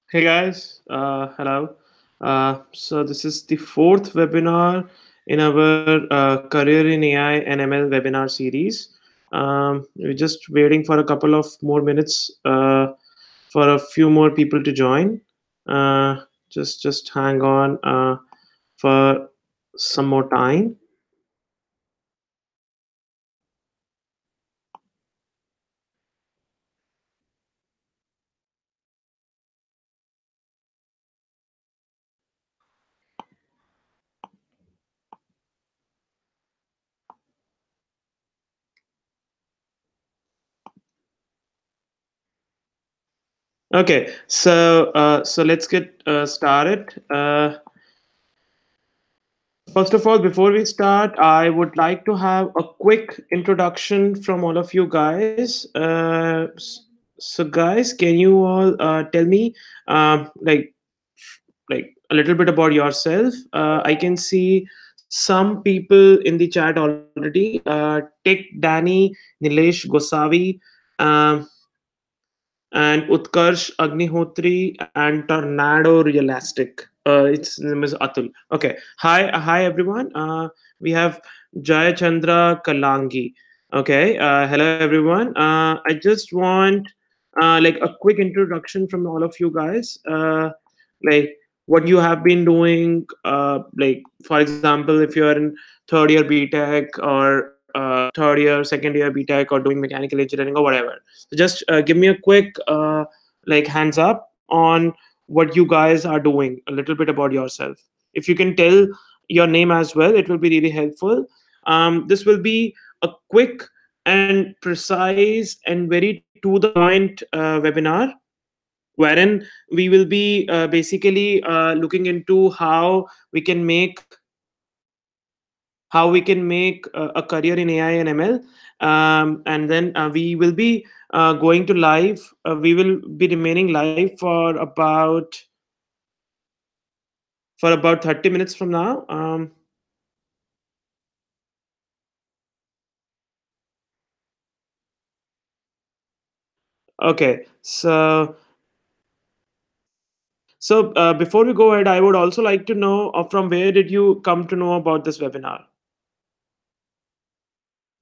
Hey guys, hello. So this is the fourth webinar in our Career in AI and ML webinar series. We're just waiting for a couple of more minutes for a few more people to join. Just hang on for some more time. Okay, so let's get started. First of all, before we start, I would like to have a quick introduction from all of you guys. So, guys, can you all tell me, like a little bit about yourself? I can see some people in the chat already. Tick, Danny, Nilesh, Gosavi. Um, and Utkarsh Agnihotri and Tornado Realistic. Its name is Atul. Okay. Hi everyone. We have Jaya Chandra Kalangi. Okay. Hello everyone. I just want like a quick introduction from all of you guys. Like what you have been doing. Like for example, if you are in third year BTech or third year, second year BTech or doing mechanical engineering or whatever. So just give me a quick like hands up on what you guys are doing, a little bit about yourself. If you can tell your name as well, it will be really helpful. This will be a quick and precise and very to the point webinar wherein we will be basically looking into how we can make a career in AI and ML. And then we will be going to live. We will be remaining live for about 30 minutes from now. Okay, so before we go ahead, I would also like to know from where did you come to know about this webinar?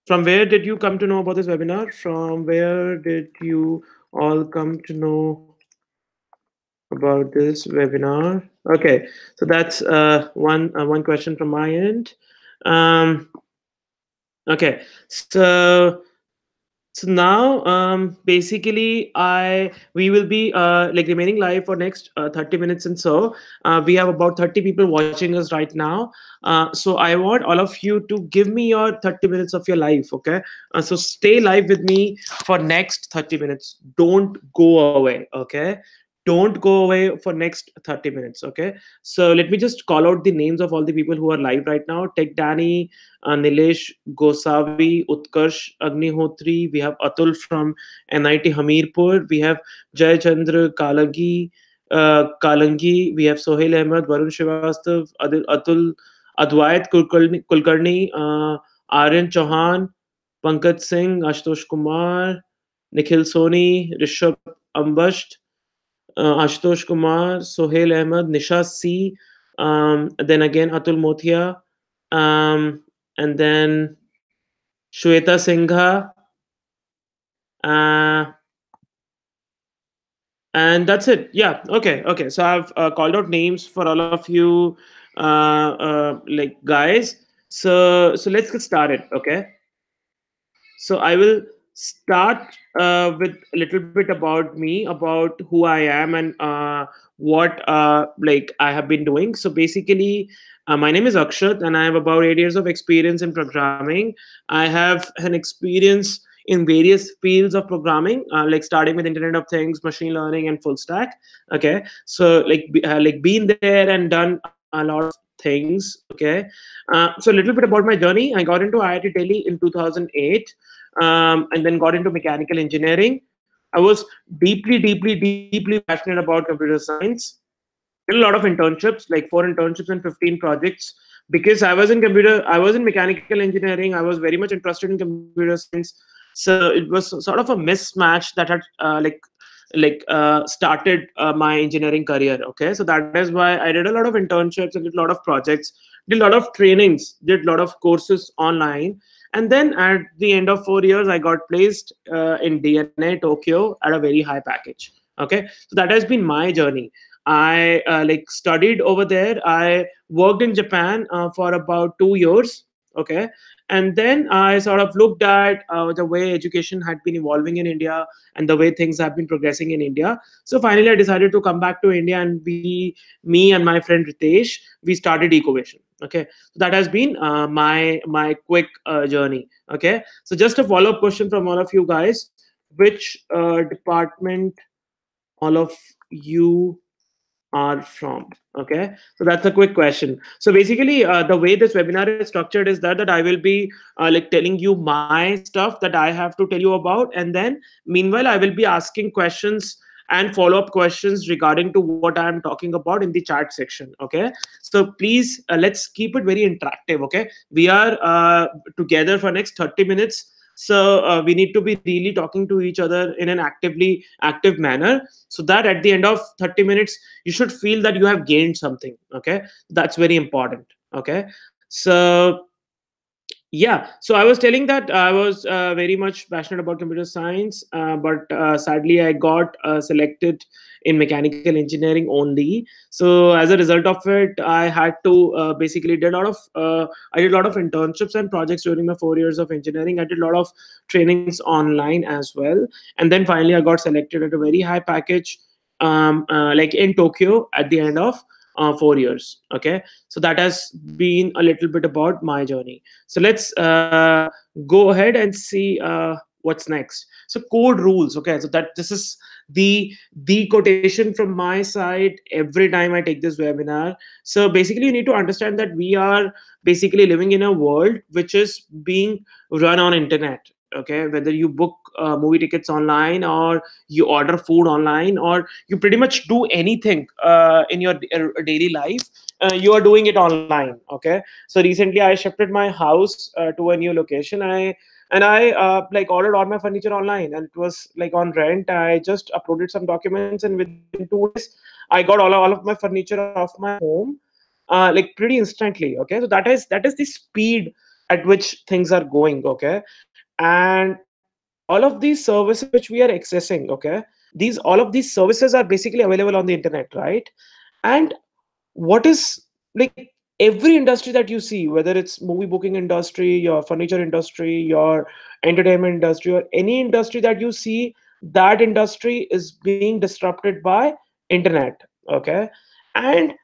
From where did you come to know about this webinar? From where did you all come to know about this webinar? Okay, so that's one question from my end. Um, okay, so now basically I we will be like remaining live for next 30 minutes, and so we have about 30 people watching us right now. So I want all of you to give me your 30 minutes of your life. Okay, so stay live with me for next 30 minutes. Don't go away. Okay, don't go away for next 30 minutes. Okay, so let me just call out the names of all the people who are live right now. Tech Danny, Nilesh Gosavi, Utkarsh Agnihotri. We have Atul from NIT Hamirpur. We have Jay Chandra Kalangi. We have Sohail Ahmed, Varun Srivastav, Atul Advait Kulkarni, Aryan Chauhan, Pankaj Singh, Ashutosh Kumar, Nikhil Soni, Rishabh Ambasht, Ashutosh Kumar, Sohail Ahmed, Nisha C, then again Atul Mothia, and then Shweta Singha, uh, and that's it. Yeah. Okay. So I've called out names for all of you, like guys. So let's get started. Okay. So I will start with a little bit about me, about who I am, and what like I have been doing. So basically, my name is Akshat, and I have about 8 years of experience in programming. I have an experience in various fields of programming, like starting with Internet of Things, machine learning, and full stack. Okay, so like been there and done a lot of things. Okay, so a little bit about my journey. I got into IIT Delhi in 2008, and then got into mechanical engineering. I was deeply passionate about computer science. Did a lot of internships, like 4 internships and 15 projects, because I was in mechanical engineering. I was very much interested in computer science. So it was sort of a mismatch that had like started my engineering career. Okay, so that is why I did a lot of internships, I did a lot of projects, did a lot of trainings, did a lot of courses online. And then at the end of 4 years, I got placed in DNA Tokyo at a very high package. Okay, so that has been my journey. I studied over there. I worked in Japan for about 2 years. Okay, and then I sort of looked at the way education had been evolving in India and the way things have been progressing in India. So finally, I decided to come back to India, and me and my friend Ritesh, we started Ecovation. Okay, so that has been my quick journey. Okay, so just a follow up question from all of you guys: which department all of you are from? Okay, so that's a quick question. So basically, the way this webinar is structured is that I will be telling you my stuff that I have to tell you about, and then meanwhile I will be asking questions and follow up questions regarding to what I am talking about in the chat section. Okay, so please, let's keep it very interactive. Okay, we are together for next 30 minutes. So we need to be really talking to each other in an active manner, so that at the end of 30 minutes you should feel that you have gained something. Okay, that's very important. Okay, so yeah, so I was telling that I was very much passionate about computer science, but sadly I got selected in mechanical engineering only. So as a result of it, I had to basically did a lot of I did a lot of internships and projects during my 4 years of engineering. I did a lot of trainings online as well, and then finally I got selected at a very high package, in Tokyo at the end of 4 years. Okay, so that has been a little bit about my journey. So let's go ahead and see what's next. So code rules. Okay, so that this is the quotation from my side every time I take this webinar. So basically, you need to understand that we are basically living in a world which is being run on internet. Okay, whether you book movie tickets online, or you order food online, or you pretty much do anything in your daily life, you are doing it online. Okay, so recently I shifted my house to a new location. I ordered all my furniture online, and it was like on rent. I just uploaded some documents, and within 2 days I got all of my furniture off my home, pretty instantly. Okay, so that is the speed at which things are going. Okay, and all of these services which we are accessing, okay, these all of these services are basically available on the internet, right? And what is, like, every industry that you see, whether it's movie booking industry, your furniture industry, your entertainment industry, or any industry that you see, that industry is being disrupted by internet. Okay, and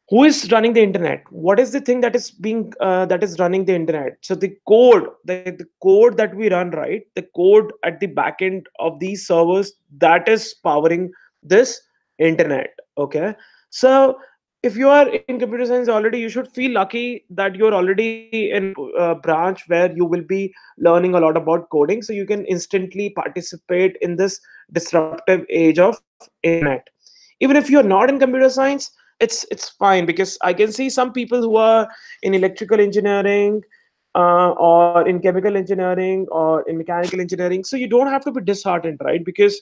who is running the internet? What is the thing that is being that is running the internet? So the code that we run, right, the code at the back end of these servers, that is powering this internet. Okay, so if you are in computer science already, you should feel lucky that you're already in a branch where you will be learning a lot about coding, so you can instantly participate in this disruptive age of internet. Even if you're not in computer science, it's fine, because I can see some people who are in electrical engineering, or in chemical engineering, or in mechanical engineering. So you don't have to be disheartened, right? Because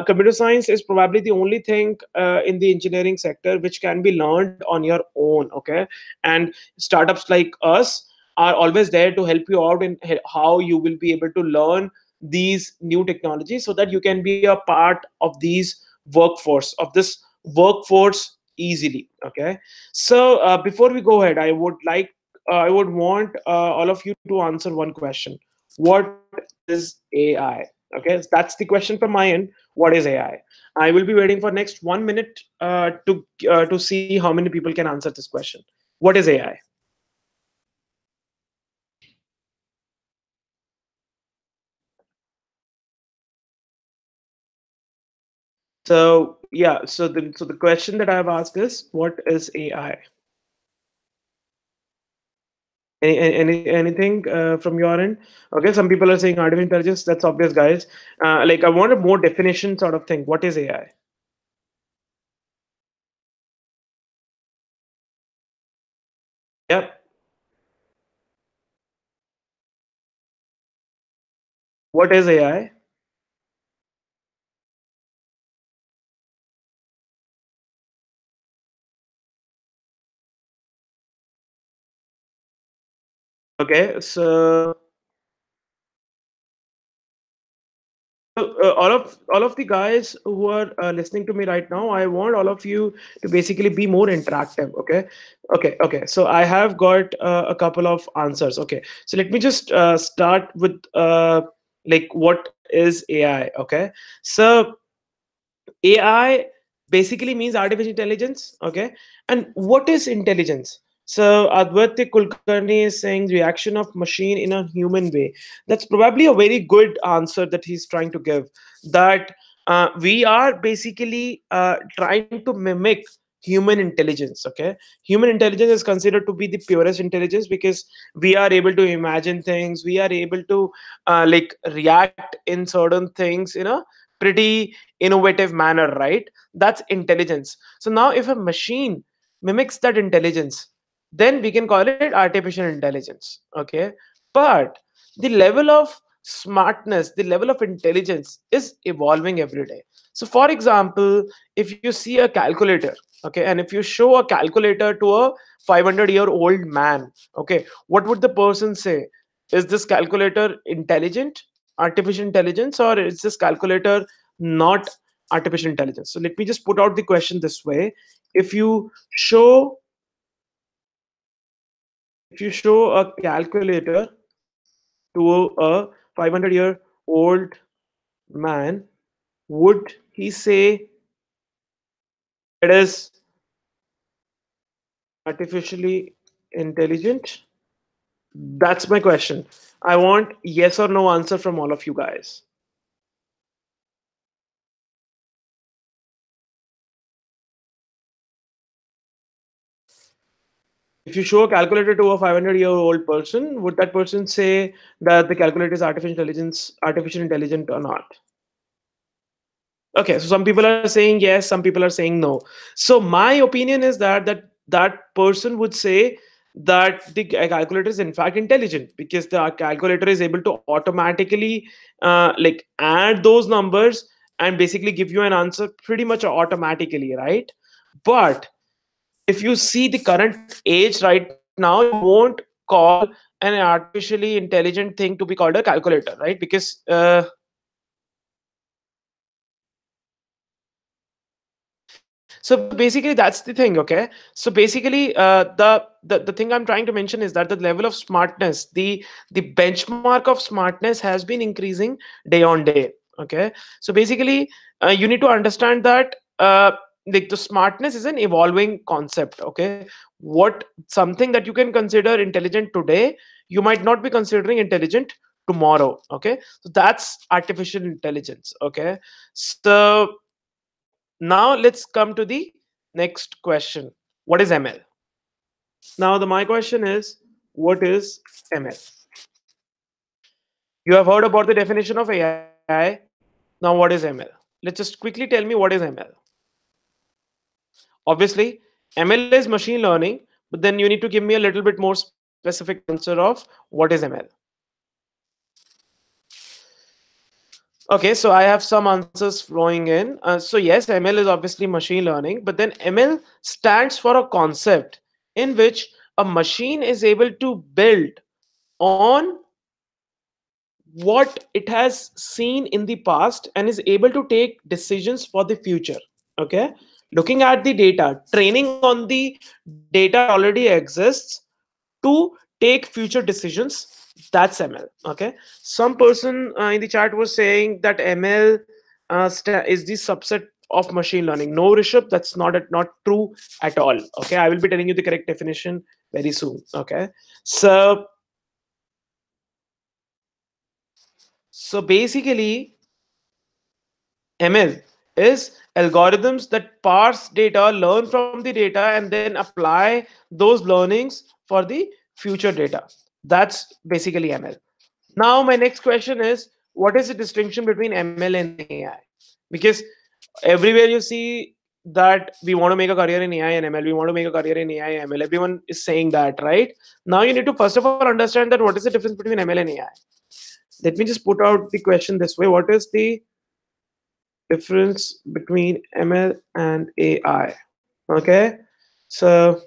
computer science is probably the only thing in the engineering sector which can be learned on your own. Okay, and startups like us are always there to help you out in how you will be able to learn these new technologies, so that you can be a part of these workforce of this workforce easily. Okay, so before we go ahead, I would want all of you to answer one question: what is AI? Okay, so that's the question from my end. What is AI? I will be waiting for next 1 minute to see how many people can answer this question. What is AI? So yeah, so the question that I have asked is, what is AI? Anything from your end? Okay, some people are saying artificial intelligence. That's obvious, guys. I want a more definition sort of thing. What is AI? Yep. What is AI? Okay, all of the guys who are listening to me right now, I want all of you to basically be more interactive. Okay, okay. So I have got a couple of answers. Okay, so let me just start with like what is AI. Okay, so AI basically means artificial intelligence. Okay. And what is intelligence? So Advaita Kulkarni is saying reaction of machine in a human way. That's probably a very good answer that he's trying to give. That we are basically trying to mimic human intelligence. Okay. Human intelligence is considered to be the purest intelligence because we are able to imagine things. We are able to like react in certain things in a pretty innovative manner, right? That's intelligence. So now if a machine mimics that intelligence, then we can call it artificial intelligence. Okay, but the level of smartness, the level of intelligence is evolving every day. So for example, if you see a calculator, okay, and if you show a calculator to a 500-year-old man, okay, what would the person say? Is this calculator intelligent, artificial intelligence, or is this calculator not artificial intelligence? So let me just put out the question this way. If you show if you show a calculator to a 500-year-old man, would he say it is artificially intelligent? That's my question. I want yes or no answer from all of you guys. If you show a calculator to a 500-year-old person, would that person say that the calculator is artificial intelligent or not? Okay, so some people are saying yes, some people are saying no. So my opinion is that person would say that the calculator is in fact intelligent because the calculator is able to automatically like add those numbers and basically give you an answer pretty much automatically, right? But if you see the current age right now, you won't call an artificially intelligent thing to be called a calculator, right? Because so basically that's the thing. Okay, so basically the thing I'm trying to mention is that the level of smartness, the benchmark of smartness has been increasing day on day. Okay, so basically you need to understand that like the smartness is an evolving concept. Okay, what something that you can consider intelligent today, you might not be considering intelligent tomorrow. Okay, so that's artificial intelligence. Okay, so now let's come to the next question. What is ML? Now the my question is, what is ML? You have heard about the definition of AI. Now what is ML? Let's just quickly tell me what is ML. Obviously, ML is machine learning, but then you need to give me a little bit more specific answer of what is ML. Okay, so I have some answers flowing in. So yes, ML is obviously machine learning, but then ML stands for a concept in which a machine is able to build on what it has seen in the past and is able to take decisions for the future. Okay, looking at the data, training on the data that already exists to take future decisions. That's ML. Okay, some person in the chat was saying that ML is the subset of machine learning. No, Rishabh, that's not true at all. Okay, I will be telling you the correct definition very soon. Okay, so basically ML is algorithms that parse data, learn from the data, and then apply those learnings for the future data. That's basically ML. Now, my next question is, what is the distinction between ML and AI? Because everywhere you see that we want to make a career in AI and ML, we want to make a career in AI and ML. Everyone is saying that, right? Now, you need to first of all understand that what is the difference between ML and AI. Let me just put out the question this way: what is the difference between ML and AI? Okay, so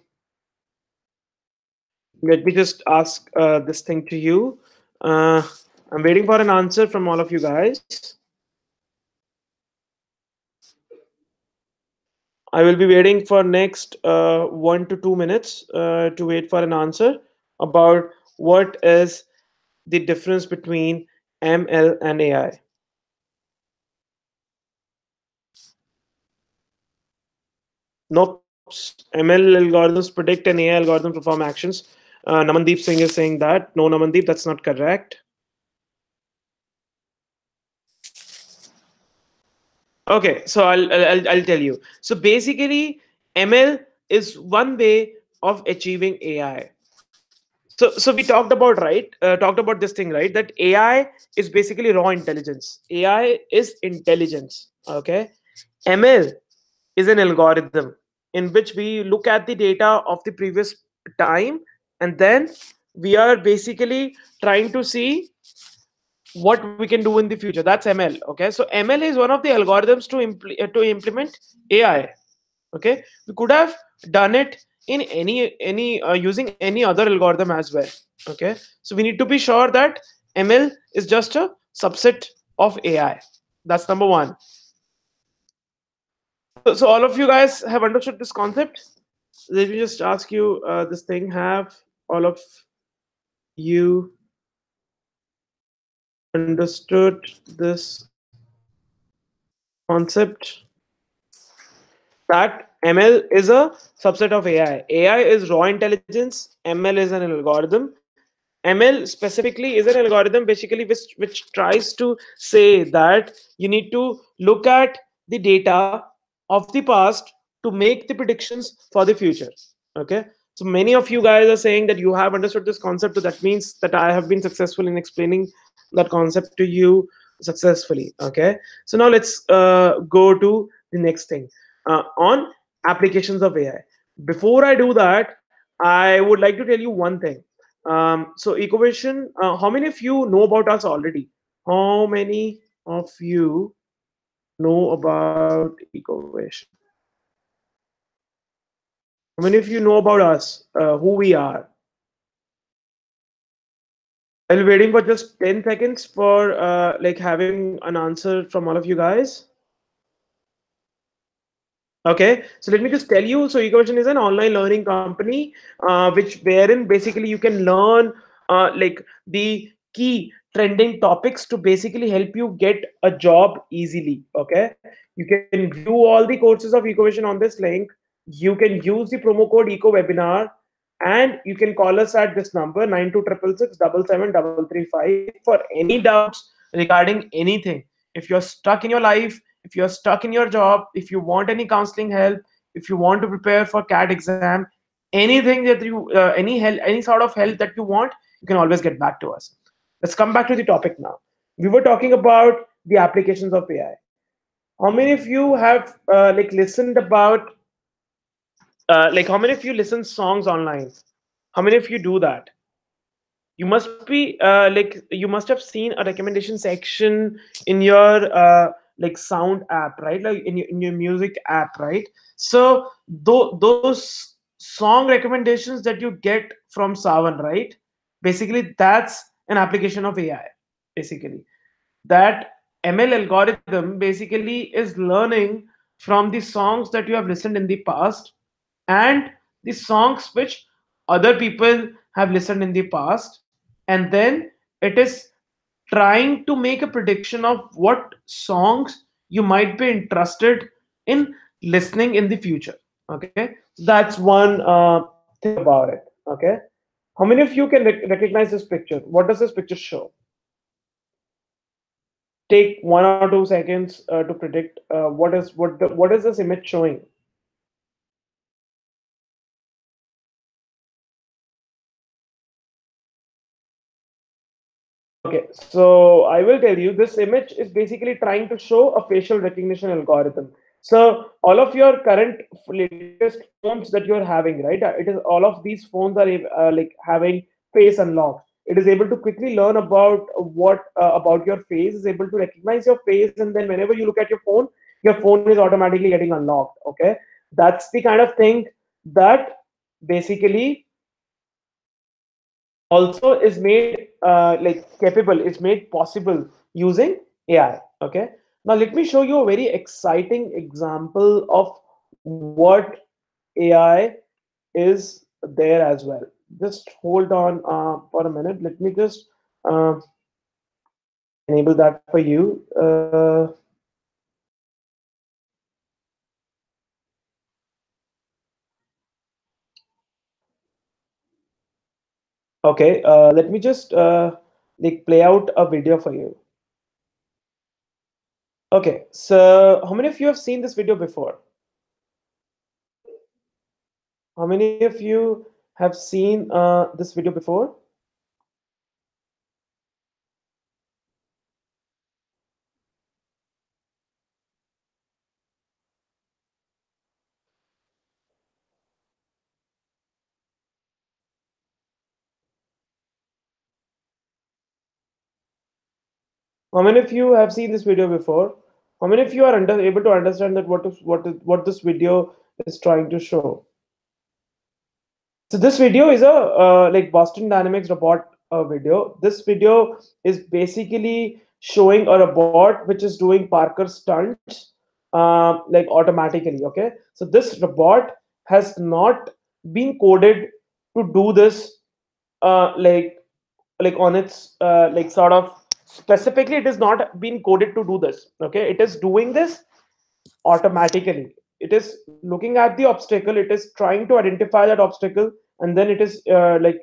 Let me just ask this thing to you. Uh, I'm waiting for an answer from all of you guys. I will be waiting for next 1 to 2 minutes to wait for an answer about what is the difference between ML and AI. Nope. ML algorithms predict and AI algorithms perform actions. Namandeep Singh is saying that. No, Namandeep, that's not correct. Okay, so I'll tell you. So basically, ML is one way of achieving AI. So we talked about talked about this thing, right? That AI is basically raw intelligence. AI is intelligence. Okay, ML is an algorithm in which we look at the data of the previous time, and then we are basically trying to see what we can do in the future. That's ML. Okay, so ML is one of the algorithms to implement AI. Okay, we could have done it in any using any other algorithm as well. Okay, so we need to be sure that ML is just a subset of AI. That's number one. So all of you guys have understood this concept. Let me just ask you this thing: have all of you understood this concept that ML is a subset of AI? AI is raw intelligence, ML is an algorithm. ML specifically is an algorithm basically which tries to say that you need to look at the data of the past to make the predictions for the future. Okay. So many of you guys are saying that you have understood this concept. So that means that I have been successful in explaining that concept to you successfully. Okay. So now let's go to the next thing on applications of AI. Before I do that, I would like to tell you one thing. So Eckovation, how many of you know about us already? How many of you know about Eckovation? How many of you know about us? Who we are? I'll be waiting for just 10 seconds for like having an answer from all of you guys. Okay, so let me just tell you. So Ecovation is an online learning company, which wherein basically you can learn like the key trending topics to basically help you get a job easily. Okay, you can view all the courses of Ecovation on this link. You can use the promo code Eco Webinar, and you can call us at this number 9266677335 for any doubts regarding anything. If you're stuck in your life, if you're stuck in your job, if you want any counseling help, if you want to prepare for CAT exam, anything that you any help, any sort of help that you want, you can always get back to us. Let's come back to the topic now. We were talking about the applications of AI. How many of you have like listened about like how many of you listen songs online? How many of you do that? You must be like you must have seen a recommendation section in your sound app, right? Like in your music app, right? So those song recommendations that you get from Savan, right? Basically that's an application of AI. Basically that ML algorithm basically is learning from the songs that you have listened in the past and the songs which other people have listened in the past, and then it is trying to make a prediction of what songs you might be interested in listening in the future. Okay, that's one thing about it. Okay, how many of you can recognize this picture? What does this picture show? Take 1 or 2 seconds to predict what is this image showing. Okay, so I will tell you this image is basically trying to show a facial recognition algorithm. So all of your current latest phones that you're having, right? It is all of these phones are like having face unlock. It is able to quickly learn about what about your face, is able to recognize your face, and then whenever you look at your phone is automatically getting unlocked. Okay, that's the kind of thing that basically also is made capable, is made possible using AI. Okay. Now let me show you a very exciting example of what AI is there as well. Just hold on for a minute. Let me just uh, enable that for you. Okay, let me just play out a video for you. Okay, so how many of you have seen this video before? How many of you have seen this video before? How many of you have seen this video before? How many of you are able to understand that what this video is trying to show? So this video is a Boston Dynamics robot video. This video is basically showing a robot which is doing Parker stunts automatically. Okay, so this robot has not been coded to do this uh, like on its sort of specifically. It is not been coded to do this. Okay, it is doing this automatically. It is looking at the obstacle, it is trying to identify that obstacle, and then it is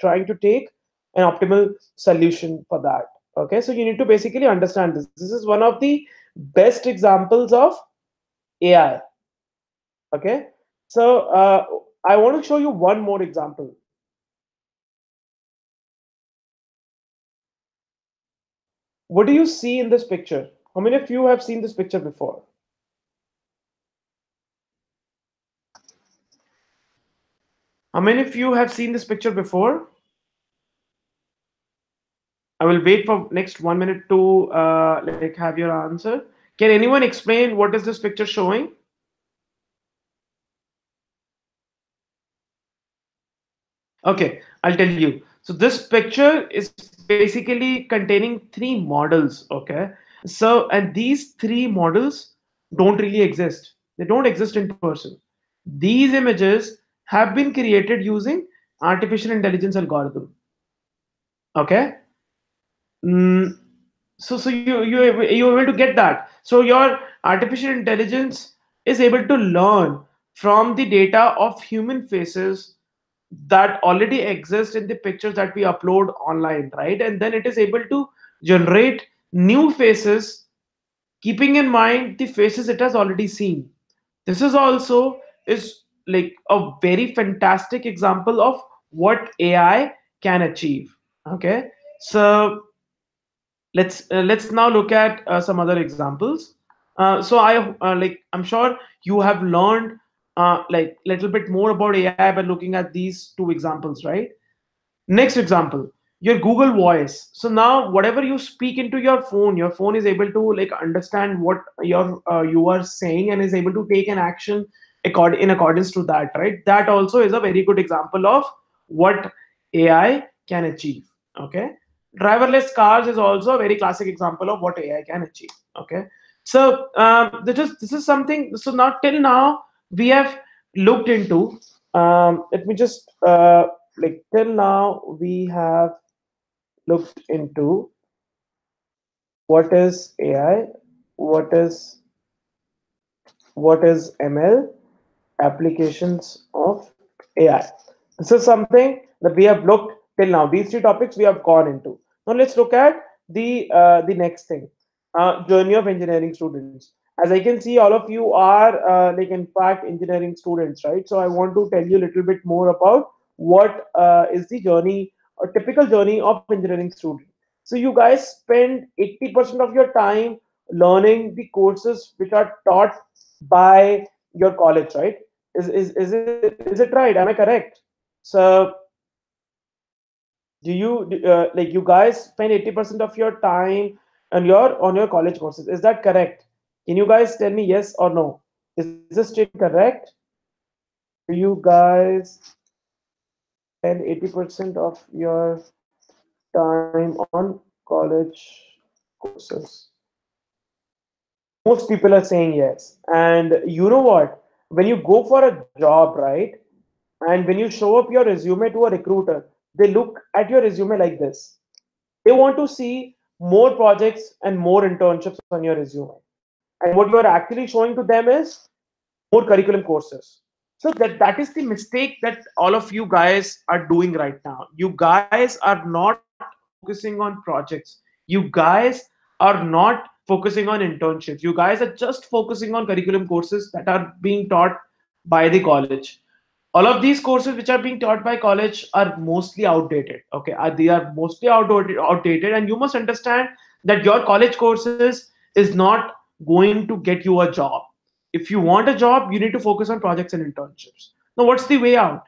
trying to take an optimal solution for that. Okay, so you need to basically understand this. This is one of the best examples of AI. Okay, so I want to show you one more example. What do you see in this picture? How many of you have seen this picture before? How many of you have seen this picture before? I will wait for next 1 minute to have your answer. Can anyone explain what is this picture showing? Okay, I'll tell you. So this picture is basically containing three models. Okay, so and these three models don't really exist. They don't exist in person. These images have been created using artificial intelligence algorithm. Okay. Mm, so you're able to get that. So your artificial intelligence is able to learn from the data of human faces that already exist in the pictures that we upload online, right? And then it is able to generate new faces, keeping in mind the faces it has already seen. This is also is like a very fantastic example of what AI can achieve. Okay, so let's now look at some other examples. So I'm sure you have learned little bit more about AI by looking at these two examples, right? Next example, your Google Voice. So now whatever you speak into your phone is able to understand what you are saying and is able to take an action in accordance to that, right? That also is a very good example of what AI can achieve. Okay. Driverless cars is also a very classic example of what AI can achieve. Okay. So this is something. So now till now we have looked into. Let me just till now we have looked into what is AI, what is ML, applications of AI. This is something that we have looked till now. These three topics we have gone into. Now let's look at the next thing, journey of engineering students. As I can see, all of you are in fact engineering students, right? So I want to tell you a little bit more about what is the journey, a typical journey of engineering student. So you guys spend 80% of your time learning the courses which are taught by your college, right? Is it right? Am I correct? So do you guys spend 80% of your time on your college courses? Is that correct? Can you guys tell me yes or no? Is this statement correct? Do you guys spend 80% of your time on college courses? Most people are saying yes. And you know what? When you go for a job, right? And when you show up your resume to a recruiter, they look at your resume like this. They want to see more projects and more internships on your resume. And what you are actually showing to them is more curriculum courses. So that is the mistake that all of you guys are doing right now. You guys are not focusing on projects. You guys are not focusing on internships. You guys are just focusing on curriculum courses that are being taught by the college. All of these courses which are being taught by college are mostly outdated. Okay, they are mostly outdated, and you must understand that your college courses is not going to get you a job. If you want a job, you need to focus on projects and internships. Now what's the way out?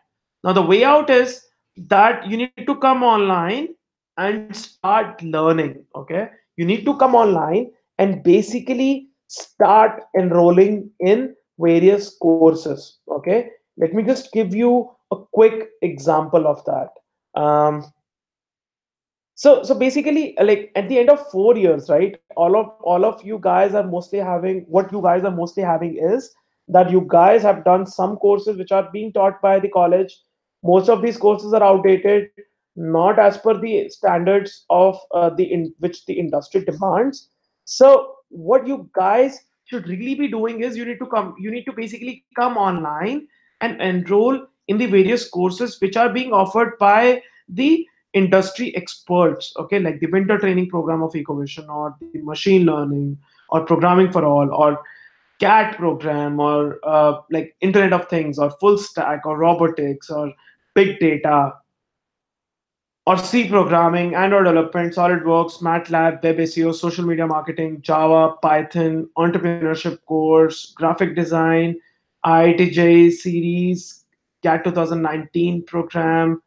Now the way out is that you need to come online and start learning. Okay, you need to come online and basically start enrolling in various courses. Okay, let me just give you a quick example of that. So basically, like at the end of 4 years, right? All of you guys are mostly having, what you guys are mostly having is that you guys have done some courses which are being taught by the college. Most of these courses are outdated, not as per the standards of which the industry demands. So what you guys should really be doing is you need to basically come online and enroll in the various courses which are being offered by the industry experts. Okay, like the winter training program of Eckovation, or the machine learning, or programming for all, or cat program, or like internet of things, or full stack, or robotics, or big data, or C programming, Android development, SolidWorks, MATLAB, Web SEO, social media marketing, Java, Python, entrepreneurship course, graphic design, IITJ series, CAT 2019 program,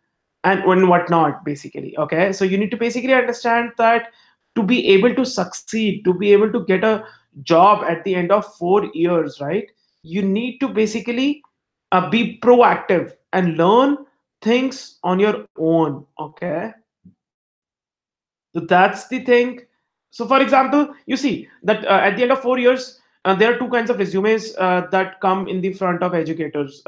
and whatnot, basically. Okay, so you need to basically understand that to be able to succeed, to be able to get a job at the end of 4 years, right? You need to basically be proactive and learn things on your own. Okay, so that's the thing. So for example, you see that at the end of 4 years, there are two kinds of resumes that come in the front of educators,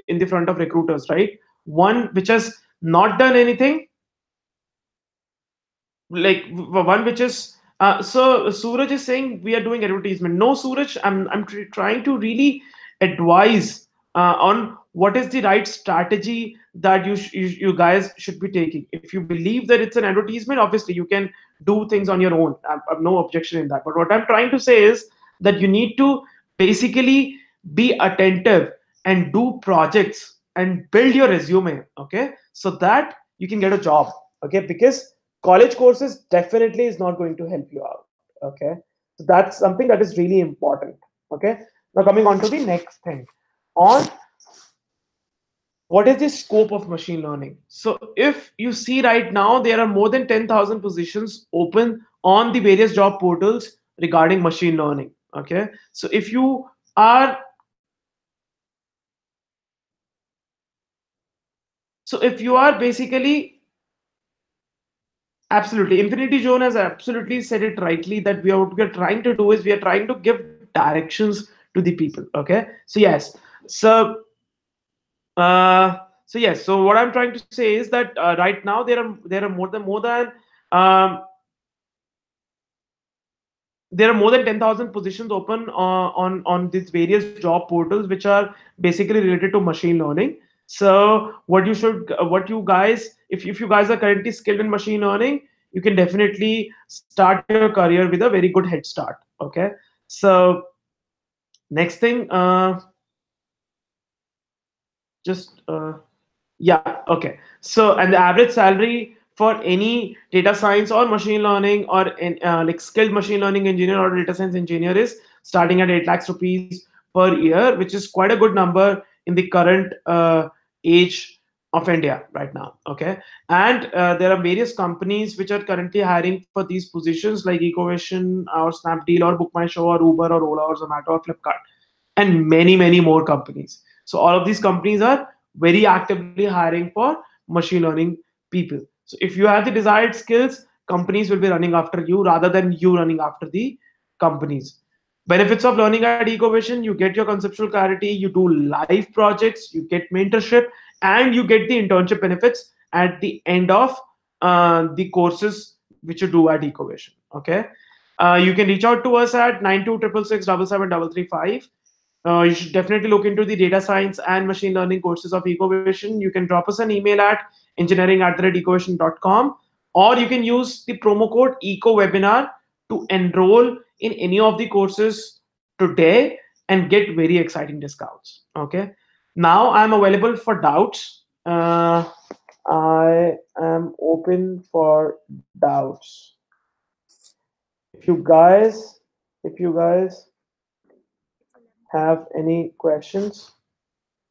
in the front of recruiters, right? One which has not done anything, like one which is so Suraj is saying we are doing advertisement. No, Suraj, I'm trying to really advise on what is the right strategy that you guys should be taking. If you believe that it's an advertisement, obviously you can do things on your own. I have no objection in that. But what I'm trying to say is that you need to basically be attentive and do projects and build your resume. Okay, so that you can get a job. Okay, because college courses definitely is not going to help you out. Okay, so that's something that is really important. Okay, now coming on to the next thing, on what is the scope of machine learning. So if you see right now, there are more than 10,000 positions open on the various job portals regarding machine learning. Okay, so if you are, basically, absolutely, Infinity Zone has absolutely said it rightly, that what we are trying to do is we are trying to give directions to the people. Okay, so yes, so yes, so what I'm trying to say is that right now there are um, there are more than 10,000 positions open on these various job portals which are basically related to machine learning. So what you guys, if you guys are currently skilled in machine learning, you can definitely start your career with a very good head start. Okay, so next thing, just yeah, okay. So, and the average salary for any data science or machine learning, or like skilled machine learning engineer or data science engineer is starting at 8 lakhs rupees per year, which is quite a good number in the current age of India right now. Okay, and there are various companies which are currently hiring for these positions, like Eckovation or Snapdeal or Book My Show or Uber or Ola or Zomato or Flipkart, and many more companies. So all of these companies are very actively hiring for machine learning people. So if you have the desired skills, companies will be running after you rather than you running after the companies. Benefits of learning at Ecovation: you get your conceptual clarity, you do live projects, you get mentorship, and you get the internship benefits at the end of the courses which you do at Ecovation. Okay. You can reach out to us at 9266677735. You should definitely look into the data science and machine learning courses of Ecovation. You can drop us an email at engineering@ecovation.com, or you can use the promo code EcoWebinar to enroll in any of the courses today and get very exciting discounts. Okay. Now I'm available for doubts. I am open for doubts. If you guys, if you guys have any questions,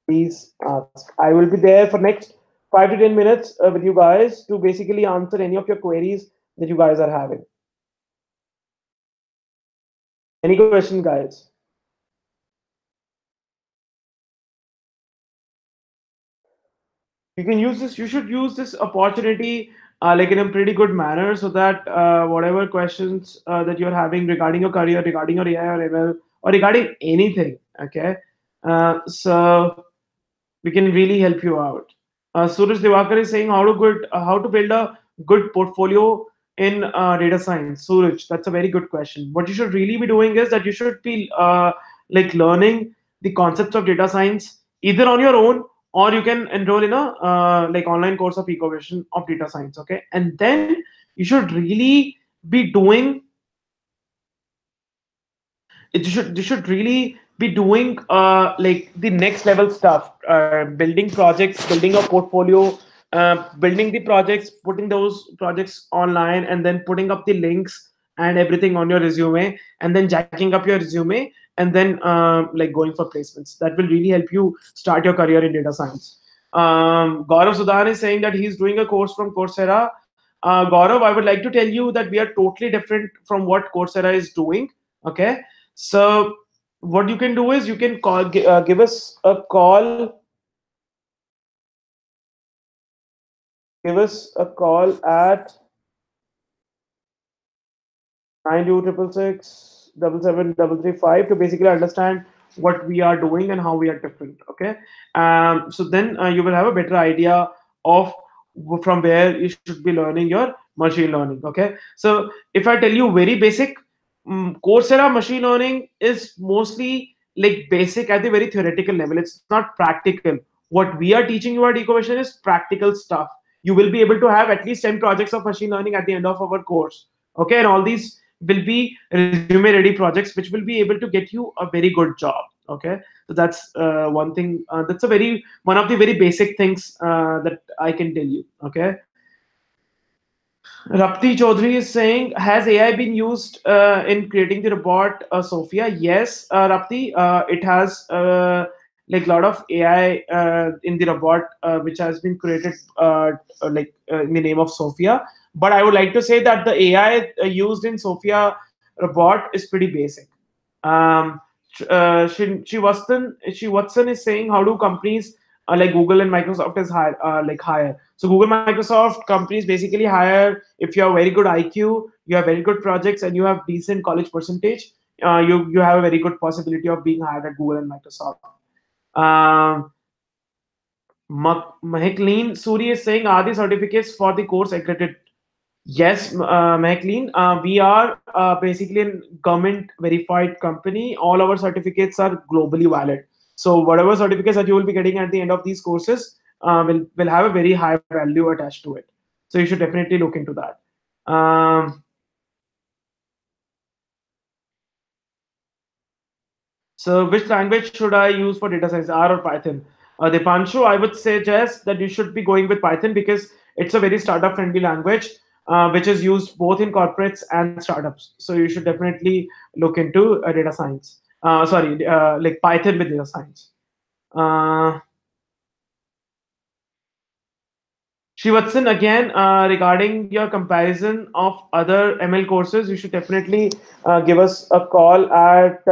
please ask. I will be there for next 5 to 10 minutes with you guys to basically answer any of your queries that you guys are having. Any question, guys? You can use this. You should use this opportunity like in a pretty good manner, so that whatever questions that you're having regarding your career, regarding your AI or ML, or regarding anything, okay. So we can really help you out. Suraj Divakar is saying how to build a good portfolio in data science. Suraj, that's a very good question. What you should really be doing is that you should be like learning the concepts of data science either on your own, or you can enroll in a like online course of Ecovation of data science. Okay, and then you should really be doing you should really be doing like the next level stuff, building projects, building a portfolio, building the projects, putting those projects online, and then putting up the links and everything on your resume, and then jacking up your resume, and then like going for placements. That will really help you start your career in data science. Gaurav Sudan is saying that he's doing a course from Coursera. Gaurav, I would like to tell you that we are totally different from what Coursera is doing. Okay, so what you can do is you can give us a call. Give us a call at 9266677735 to basically understand what we are doing and how we are different. Okay, so then you will have a better idea of from where you should be learning your machine learning. Okay, so if I tell you very basic, Coursera machine learning is mostly like basic at the very theoretical level. It's not practical. What we are teaching you at Ecovation is practical stuff. You will be able to have at least 10 projects of machine learning at the end of our course. Okay, and all these will be resume ready projects which will be able to get you a very good job. Okay, so that's one thing, that's a very one of the very basic things that I can tell you. Okay, Rapti Chaudhary is saying, has AI been used in creating the robot Sophia? Yes, Rapti, it has like a lot of AI in the robot which has been created in the name of Sophia. But I would like to say that the AI used in Sophia robot is pretty basic. Um, she Watson is saying, how do companies like Google and Microsoft is hire? So Google, Microsoft companies basically hire if you have very good IQ, you have very good projects, and you have decent college percentage. You have a very good possibility of being hired at Google and Microsoft. Um, Mahekleen Suri is saying, are the certificates for the course accredited? Yes, Maclean, we are basically a government verified company. All our certificates are globally valid. So whatever certificates that you will be getting at the end of these courses will have a very high value attached to it. So you should definitely look into that. Um, So, which language should I use for data science, R or Python? Dipanshu, I would suggest that you should be going with Python because it's a very startup friendly language, which is used both in corporates and startups. So, you should definitely look into data science. Like Python with data science. Uh, Shivatsan, again, regarding your comparison of other ML courses, you should definitely give us a call at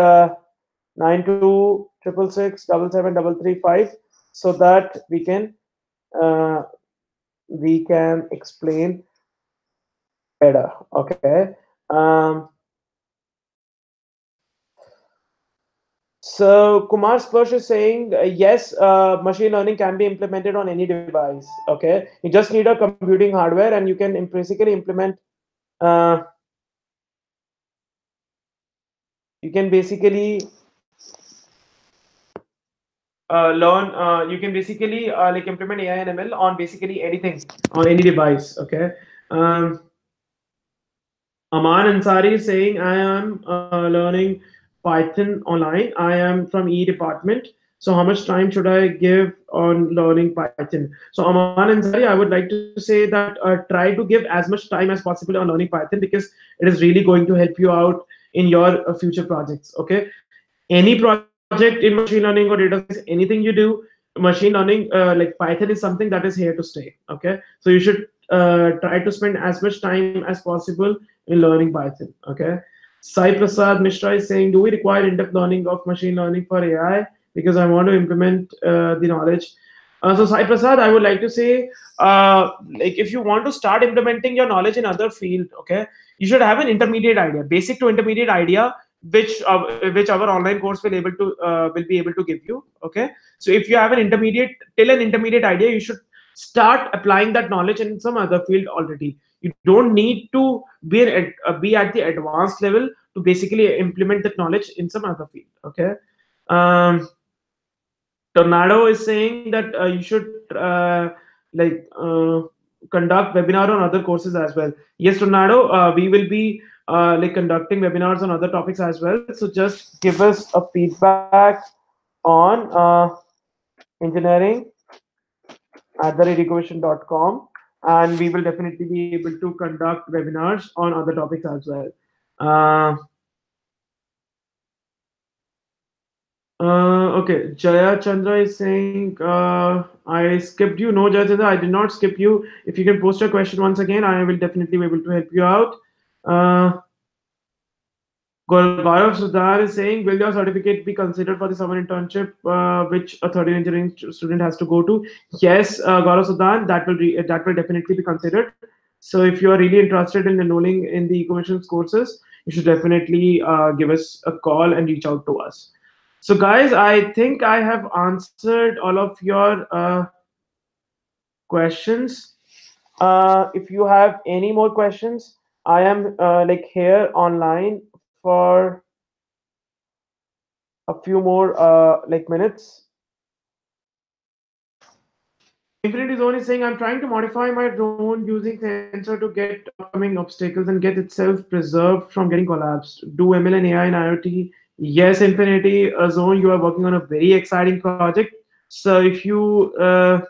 9266677735 so that we can uh, we can explain better. Okay. Um, so Kumar Sparsh is saying yes, machine learning can be implemented on any device. Okay, you just need a computing hardware, and you can basically implement. Uh, you can basically learn. You can basically like implement AI and ML on basically anything on any device. Okay. Um, Aman Ansari is saying, I am learning Python online. I am from E department. So how much time should I give on learning Python? So Aman Ansari, I would like to say that try to give as much time as possible on learning Python because it is really going to help you out in your future projects. Okay. Any project in machine learning or data science, anything you do, machine learning, like Python is something that is here to stay. Okay. So you should try to spend as much time as possible in learning Python. Okay. Sai Prasad Mishra is saying, do we require in-depth learning of machine learning for AI? Because I want to implement the knowledge. So Sai Prasad, I would like to say, like if you want to start implementing your knowledge in other field, okay, you should have an intermediate idea, basic to intermediate idea, which our online course will be able to give you. Okay, so if you have an intermediate till an intermediate idea, you should start applying that knowledge in some other field already. You don't need to be at the advanced level to basically implement that knowledge in some other field. Okay. um, Tornado is saying that you should like conduct webinar on other courses as well. Yes, Tornado, we will be like conducting webinars on other topics as well. So just give us a feedback on engineering at the and we will definitely be able to conduct webinars on other topics as well. Uh, okay, Jaya Chandra is saying, I skipped you. No, Jaya Chandra, I did not skip you. If you can post your question once again, I will definitely be able to help you out. Uh, Gaurav Sudhar is saying, will your certificate be considered for the summer internship, which a third year engineering student has to go to? Yes, Gaurav Sudhar, that will definitely be considered. So if you are really interested in enrolling in the Eckovation courses, you should definitely give us a call and reach out to us. So, guys, I think I have answered all of your questions. If you have any more questions, I am like here online for a few more like minutes. Infinity Zone is saying, I'm trying to modify my drone using sensor to get upcoming obstacles and get itself preserved from getting collapsed. Do ML and AI and IoT? Yes, Infinity Zone, you are working on a very exciting project. So if you are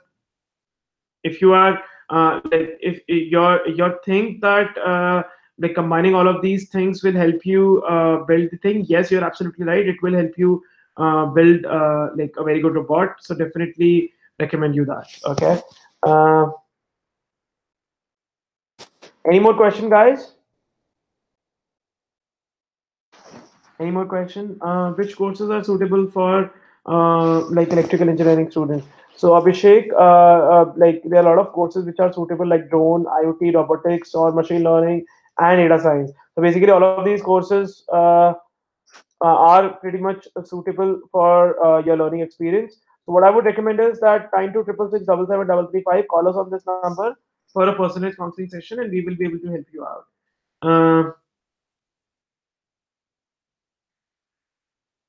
like if your think that like combining all of these things will help you build the thing, yes, you're absolutely right, it will help you build like a very good robot, so definitely recommend you that. Okay. uh, any more question, guys? Any more question? Which courses are suitable for like electrical engineering students? So Abhishek, like there are a lot of courses which are suitable, like drone, IoT, robotics, or machine learning and data science. So basically, all of these courses are pretty much suitable for your learning experience. So what I would recommend is that 9266777735. Call us on this number for a personalized counseling session, and we will be able to help you out.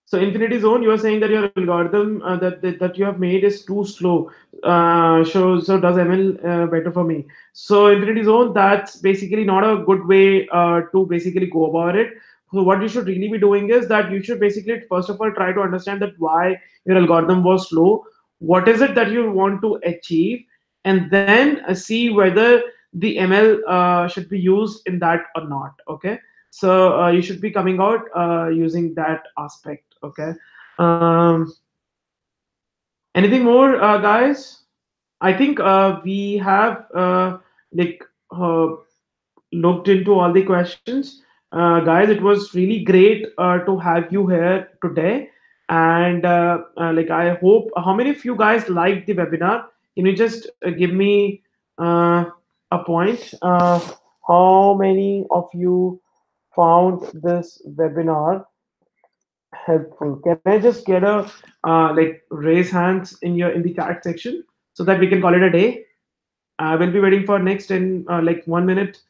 So Infinity Zone, you are saying that your algorithm that you have made is too slow. So does ML better for me? So Infinity Zone, that's basically not a good way to basically go about it. So what you should really be doing is that you should basically first of all try to understand that why your algorithm was slow. What is it that you want to achieve, and then see whether the ML should be used in that or not. Okay, so you should be coming out using that aspect. Okay. Anything more, guys? I think we have like uh, looked into all the questions. Guys, it was really great to have you here today. And like, I hope, how many of you guys liked the webinar? Can you just give me uh, a point. How many of you found this webinar helpful? Can I just get a like raise hands in the chat section so that we can call it a day? I will be waiting for next in like 1 minute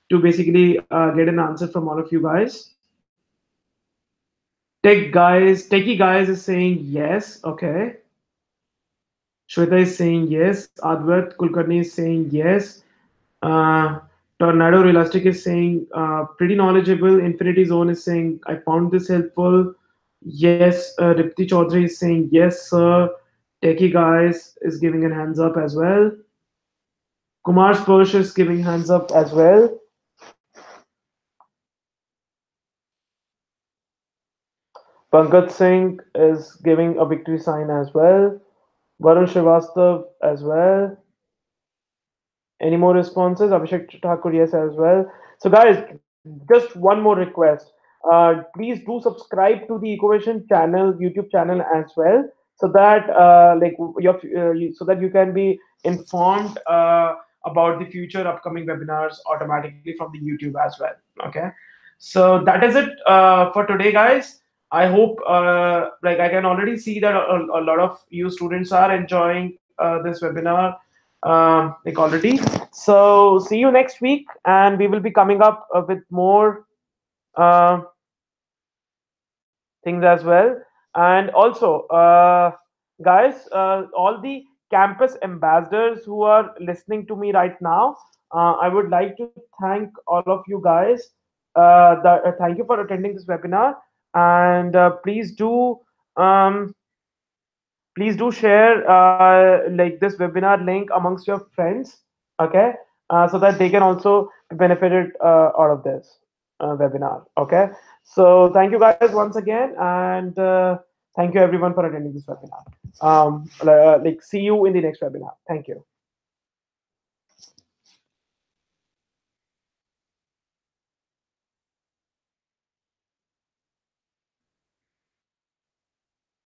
to basically get an answer from all of you guys. Techie guys is saying yes. Okay. Shweta is saying yes. Advait Kulkarni is saying yes. Uh, Tornado Realistic is saying pretty knowledgeable. Infinity Zone is saying I found this helpful. Yes. Ripti Chaudhary is saying yes, sir. Techie guys is giving an hands up as well. Kumar Spursh is giving hands up as well. Pankaj Singh is giving a victory sign as well. Varun Srivastav as well. Any more responses? Abhishek Thakur, yes, as well. So, guys, just one more request. Please do subscribe to the Ecovation channel, YouTube channel as well, so that so that you can be informed about the future upcoming webinars automatically from the YouTube as well. Okay, so that is it for today, guys. I hope like I can already see that a lot of you students are enjoying this webinar like already. So see you next week, and we will be coming up with more uh, things as well. And also, guys, all the campus ambassadors who are listening to me right now, I would like to thank all of you guys. Thank you for attending this webinar, and please do share like this webinar link amongst your friends, okay, so that they can also be benefited out of this webinar. Okay, so thank you guys once again, and thank you everyone for attending this webinar. Like see you in the next webinar. Thank you.